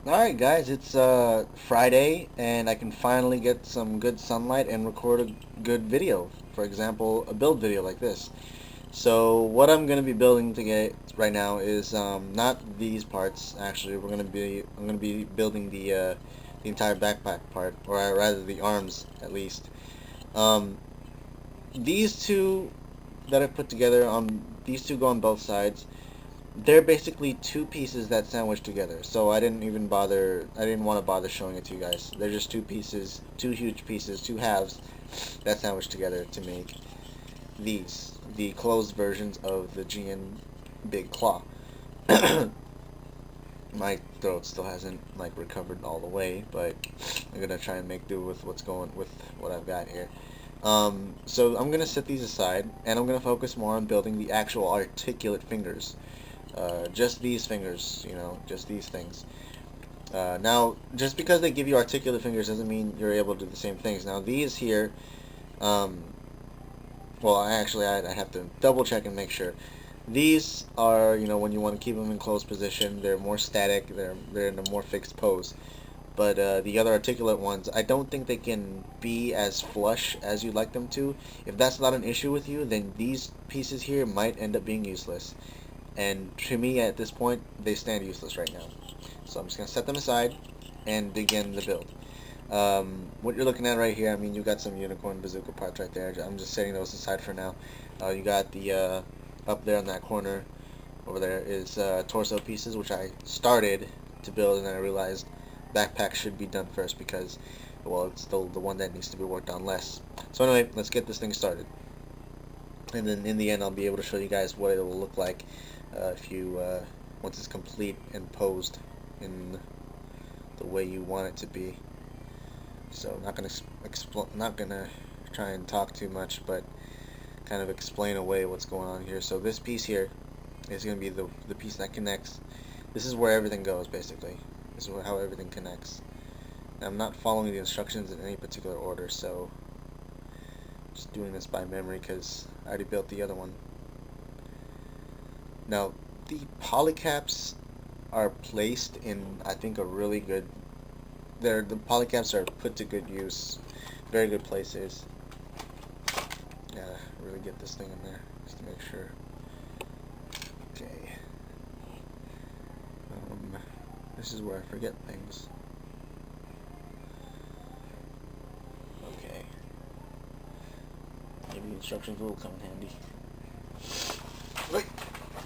Alright guys, it's Friday and I can finally get some good sunlight and record a good video. For example, a build video like this. So what I'm going to be building to get right now is not these parts. Actually, I'm going to be building the entire backpack part, or rather the arms at least. Um, these two that I put together these two go on both sides. They're basically two pieces that sandwich together. So I didn't want to bother showing it to you guys. They're just two pieces, two huge pieces, two halves that sandwich together to make the closed versions of the GN Big Claw. My throat still hasn't like recovered all the way, but I'm gonna try and make do with what I've got here. So I'm gonna set these aside, and I'm gonna focus more on building the actual articulate fingers. Just these fingers, just these things. Now, just because they give you articulate fingers doesn't mean you're able to do the same things. Now, these here, um, well, I have to double check and make sure. These are, when you want to keep them in closed position, they're more static, they're in a more fixed pose. But the other articulate ones, I don't think they can be as flush as you'd like them to. If that's not an issue with you, then these pieces here might end up being useless. And to me, at this point, they stand useless right now. So I'm just going to set them aside and begin the build. What you're looking at right here, I mean, you got some unicorn bazooka parts right there. I'm just setting those aside for now. You got the, up there in that corner over there is torso pieces, which I started to build, and then I realized backpack should be done first because, well, it's the one that needs to be worked on less. So anyway, let's get this thing started. And then in the end, I'll be able to show you guys what it will look like if you once it's complete and posed in the way you want it to be. So not gonna try and talk too much, but kind of explain away what's going on here. So this piece here is gonna be the piece that connects. This is where everything goes, basically. This is how everything connects. Now, I'm not following the instructions in any particular order, so just doing this by memory because I already built the other one. Now, the polycaps are placed in, I think, a really good. The polycaps are put to good use, very good places. Yeah, really get this thing in there just to make sure. Okay. This is where I forget things. Okay. Maybe instructions will come in handy. Wait!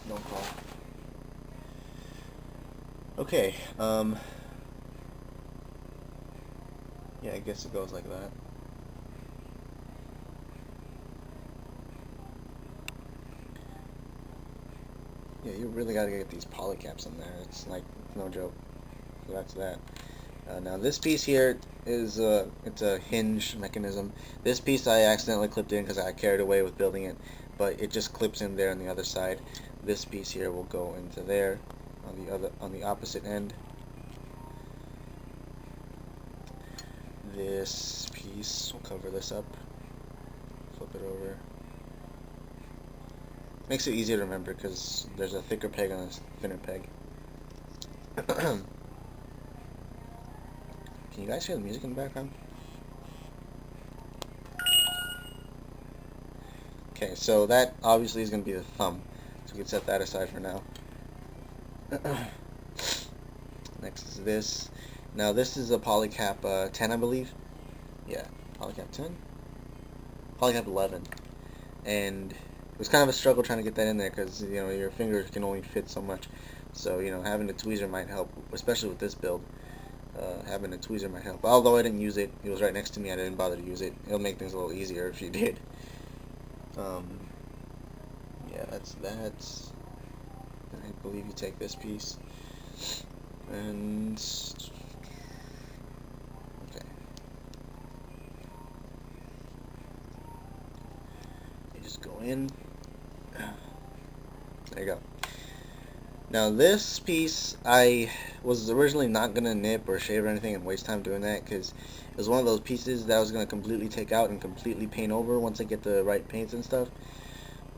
Don't fall. Okay, yeah, I guess it goes like that. Yeah, you really gotta get these polycaps in there. It's like, no joke. So that's that. Now this piece here is, it's a hinge mechanism. This piece I accidentally clipped in because I carried away with building it, but it just clips in there on the other side. This piece here will go into there on the opposite end. This piece will cover this up. Flip it over. Makes it easier to remember because there's a thicker peg on a thinner peg. Can you guys hear the music in the background? Okay, so that obviously is going to be the thumb. So we can set that aside for now. Next is this. Now this is a polycap 10, I believe. Yeah, polycap 10? Polycap 11. And it was kind of a struggle trying to get that in there because, your fingers can only fit so much. So, having a tweezer might help, especially with this build. Having a tweezer might help. Although I didn't use it, it was right next to me, I didn't bother to use it. It'll make things a little easier if you did. Yeah, that's that. I believe you take this piece. And okay, you just go in. There you go. Now this piece, I was originally not gonna nip or shave or anything and waste time doing that because it was one of those pieces that I was gonna completely take out and completely paint over once I get the right paints and stuff.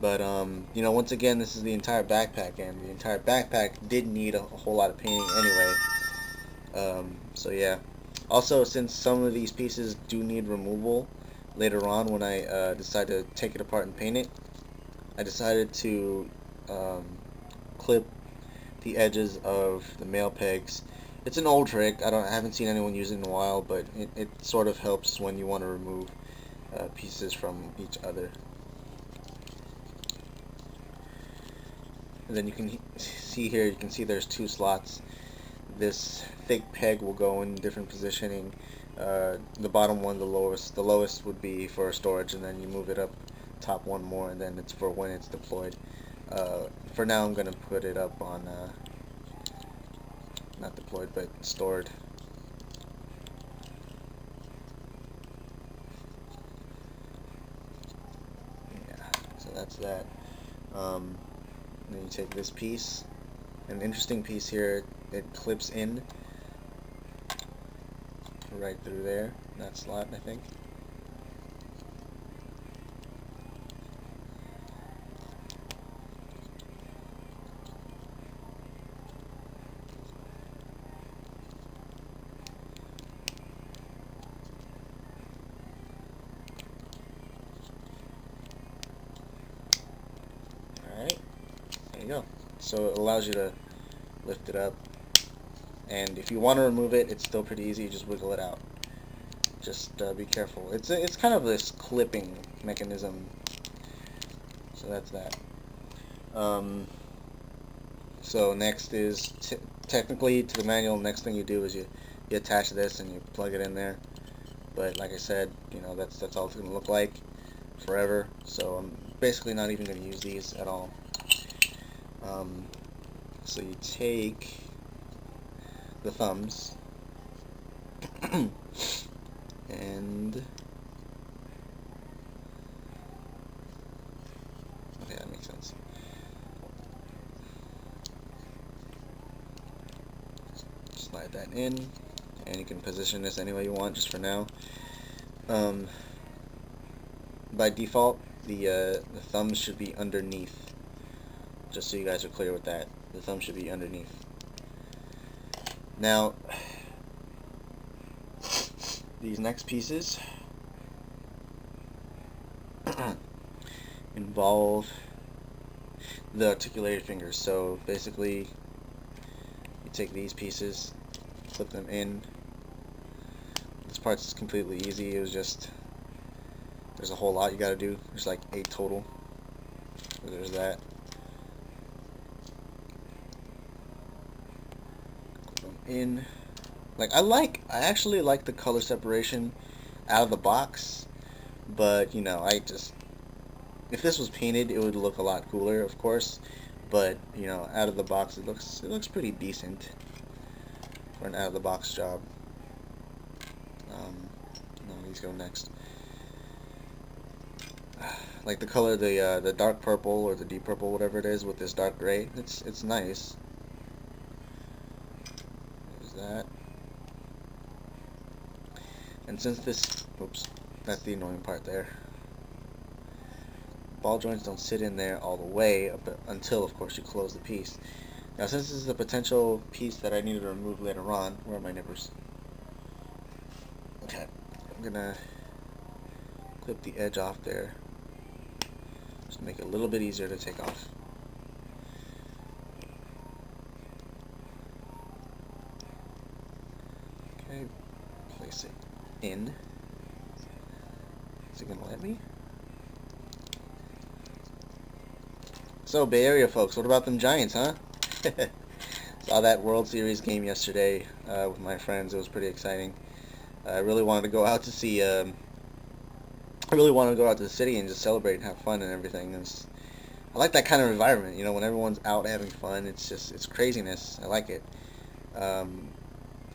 But once again, this is the entire backpack, and the entire backpack did need a whole lot of painting anyway. So yeah. Also, since some of these pieces do need removal later on when I decide to take it apart and paint it, I decided to um, clip the edges of the male pegs. It's an old trick. I haven't seen anyone use it in a while, but it sort of helps when you want to remove pieces from each other. And then you can see here, you can see there's two slots. This thick peg will go in different positioning. The bottom one, the lowest. The lowest would be for storage, and then you move it up top one more, and then it's for when it's deployed. For now, I'm gonna put it up on not deployed, but stored. Yeah, so that's that. Then you take this piece. An interesting piece here. It clips in right through there, that slot, I think. Alright, there you go. So it allows you to lift it up, and if you want to remove it, it's still pretty easy. You just wiggle it out. Just be careful. It's kind of this clipping mechanism. So that's that. So next is technically to the manual. Next thing you do is you attach this and you plug it in there. But like I said, you know, that's all it's gonna look like forever. So I'm basically not even gonna use these at all. So you take the thumbs and okay, that makes sense. Slide that in, and you can position this any way you want, just for now. By default, the thumbs should be underneath. Just so you guys are clear with that, the thumb should be underneath. Now, these next pieces involve the articulated fingers. So basically, you take these pieces, flip them in. This part's completely easy. It was just, there's a whole lot you gotta do. There's like 8 total. So there's that. Flip them in. I actually like the color separation out of the box, but you know, if this was painted, it would look a lot cooler, of course. But you know, out of the box, it looks pretty decent for an out of the box job. No, these go next. Like the color, the dark purple or the deep purple, whatever it is, with this dark gray. It's nice. There's that. And since this, oops, that's the annoying part there. Ball joints don't sit in there all the way until, of course, you close the piece. Now, since this is a potential piece that I need to remove later on, where are my nippers? Okay, I'm gonna clip the edge off there, just to make it a little bit easier to take off. Okay, place it in. Is it gonna let me? So, Bay Area folks, what about them Giants, huh? Saw that World Series game yesterday with my friends. It was pretty exciting. I really wanted to go out to see. I really wanted to go out to the city and just celebrate and have fun and everything. I like that kind of environment. You know, when everyone's out having fun, it's craziness. I like it, and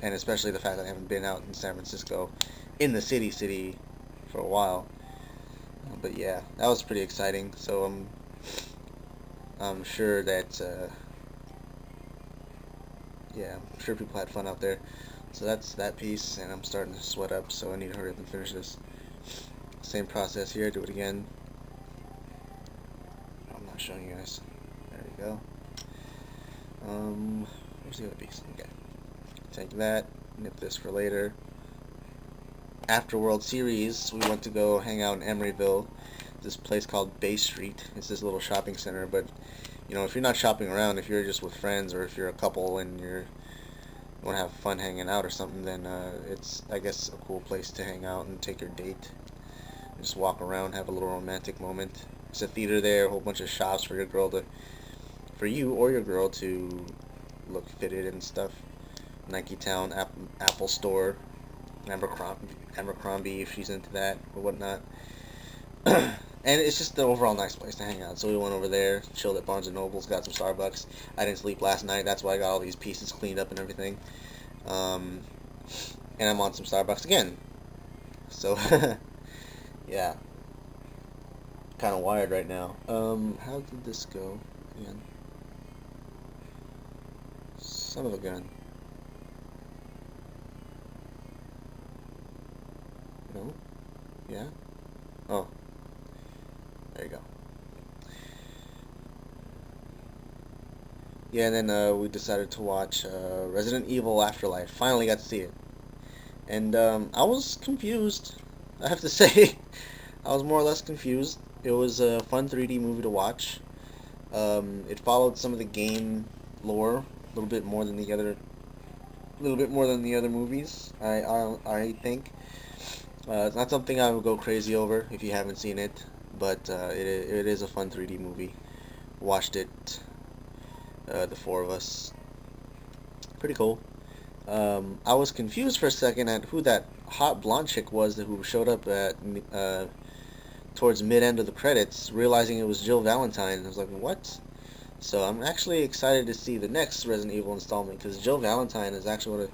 especially the fact that I haven't been out in San Francisco, in the city for a while. But yeah, that was pretty exciting. So I'm sure that yeah, I'm sure people had fun out there. So that's that piece, and I'm starting to sweat up, so I need to hurry up and finish this. Same process here, do it again. I'm not showing you guys. There we go. Where's the other piece? Okay. Take that, nip this for later. After World Series, we went to go hang out in Emeryville, this place called Bay Street. It's this little shopping center, but you know, if you're not shopping around, if you're just with friends or if you're a couple and you want to have fun hanging out or something, then it's, I guess, a cool place to hang out and take your date. Just walk around, have a little romantic moment. There's a theater there, a whole bunch of shops for for you or your girl to look fitted and stuff. Nike Town, Apple Store, Abercrombie if she's into that or whatnot. And it's just the overall nice place to hang out. So we went over there, chilled at Barnes & Noble's, got some Starbucks. I didn't sleep last night. That's why I got all these pieces cleaned up and everything. And I'm on some Starbucks again. So, yeah. Kind of wired right now. How did this go again? Son of a gun. No? Yeah? Oh. There you go. Yeah, and then we decided to watch Resident Evil Afterlife. Finally got to see it. And I was confused, I have to say. I was more or less confused. It was a fun 3D movie to watch. It followed some of the game lore a little bit more than the other, movies. I think. It's not something I would go crazy over if you haven't seen it, but it is a fun 3D movie. Watched it, the four of us. Pretty cool. I was confused for a second at who that hot blonde chick was who showed up at towards mid-end of the credits, realizing it was Jill Valentine. I was like, what? So I'm actually excited to see the next Resident Evil installment, because Jill Valentine is actually one of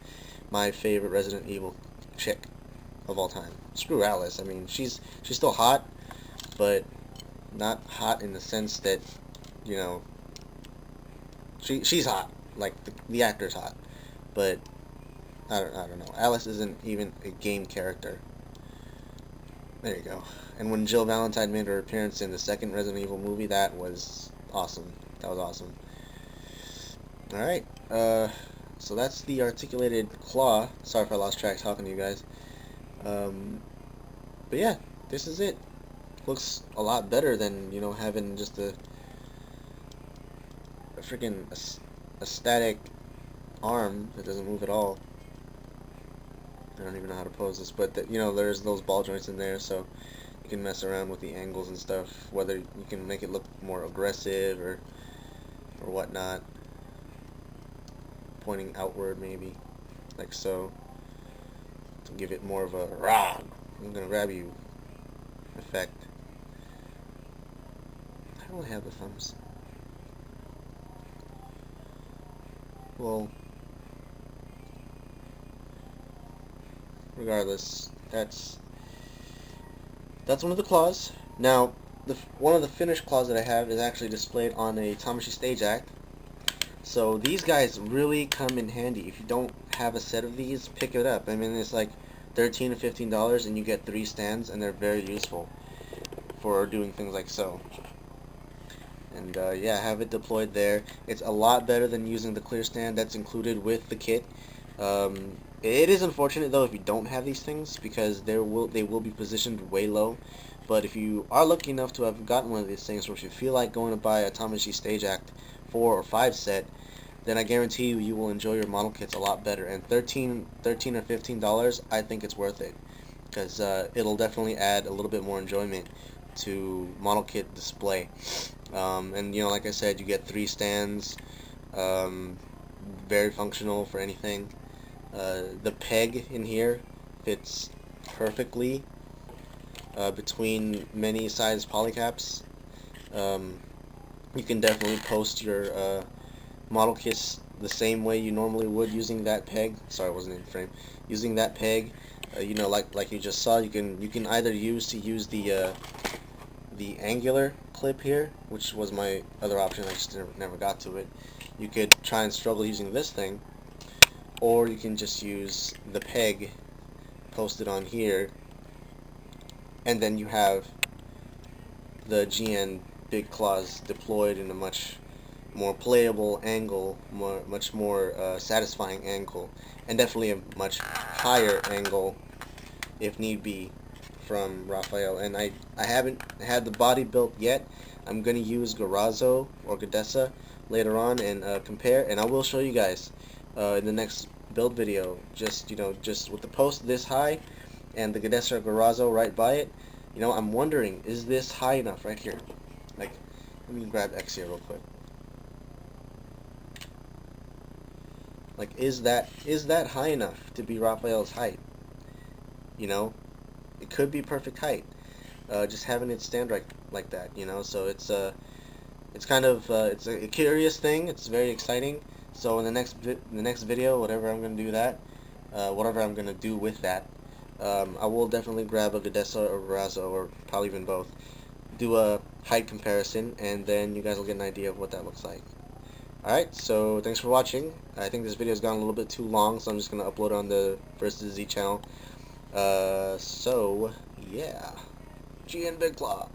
my favorite Resident Evil chick of all time. Screw Alice. I mean, she's still hot, but not hot in the sense that, you know, she's hot. Like, the actor's hot. But, I don't know. Alice isn't even a game character. There you go. And when Jill Valentine made her appearance in the second Resident Evil movie, that was awesome. That was awesome. Alright, so that's the articulated claw. Sorry if I lost track talking to you guys. But yeah, this is it. Looks a lot better than, you know, having just a freaking a static arm that doesn't move at all. I don't even know how to pose this, but you know, there's those ball joints in there, so you can mess around with the angles and stuff, whether you can make it look more aggressive or whatnot, pointing outward maybe, like so, to give it more of a rah, I'm gonna grab you effect. I don't have the thumbs. Well, regardless, that's one of the claws. Now, one of the finished claws that I have is actually displayed on a Tamashii Stage Act. So these guys really come in handy. If you don't have a set of these, pick it up. I mean, it's like $13 to $15 and you get 3 stands, and they're very useful for doing things like so. And yeah, have it deployed there. It's a lot better than using the clear stand that's included with the kit. It is unfortunate though if you don't have these things, because they will be positioned way low. But if you are lucky enough to have gotten one of these things, or if you feel like going to buy a Tamashii Stage Act 4 or 5 set, then I guarantee you will enjoy your model kits a lot better. And $13 or $15, I think it's worth it, because it'll definitely add a little bit more enjoyment to model kit display. And you know, like I said, you get 3 stands, very functional for anything. The peg in here fits perfectly between many size polycaps. You can definitely post your model kits the same way you normally would using that peg. Sorry, I wasn't in frame. Using that peg, you know, like you just saw, you can either use the angular clip here, which was my other option. I just never got to it. You could try and struggle using this thing, or you can just use the peg posted on here, and then you have the GN big claws deployed in a much more playable angle, much more satisfying angle, and definitely a much higher angle if need be from Raphael. And I haven't had the body built yet. I'm gonna use Garazo or Gadessa later on and compare, and I will show you guys in the next build video. Just just with the post this high and the Gadessa or Garazo right by it. I'm wondering, is this high enough right here? Like, let me grab X here real quick. Like, is that high enough to be Raphael's height? It could be perfect height. Just having it stand right like that. So it's kind of it's a curious thing. It's very exciting. So in the next video, whatever I'm gonna do that, whatever I'm gonna do with that, I will definitely grab a Gadessa or Garazo, or probably even both. Do a height comparison, and then you guys will get an idea of what that looks like. Alright, so thanks for watching. I think this video has gone a little bit too long, so I'm just going to upload it on the Versus Z channel. So, yeah. GN Big Claw.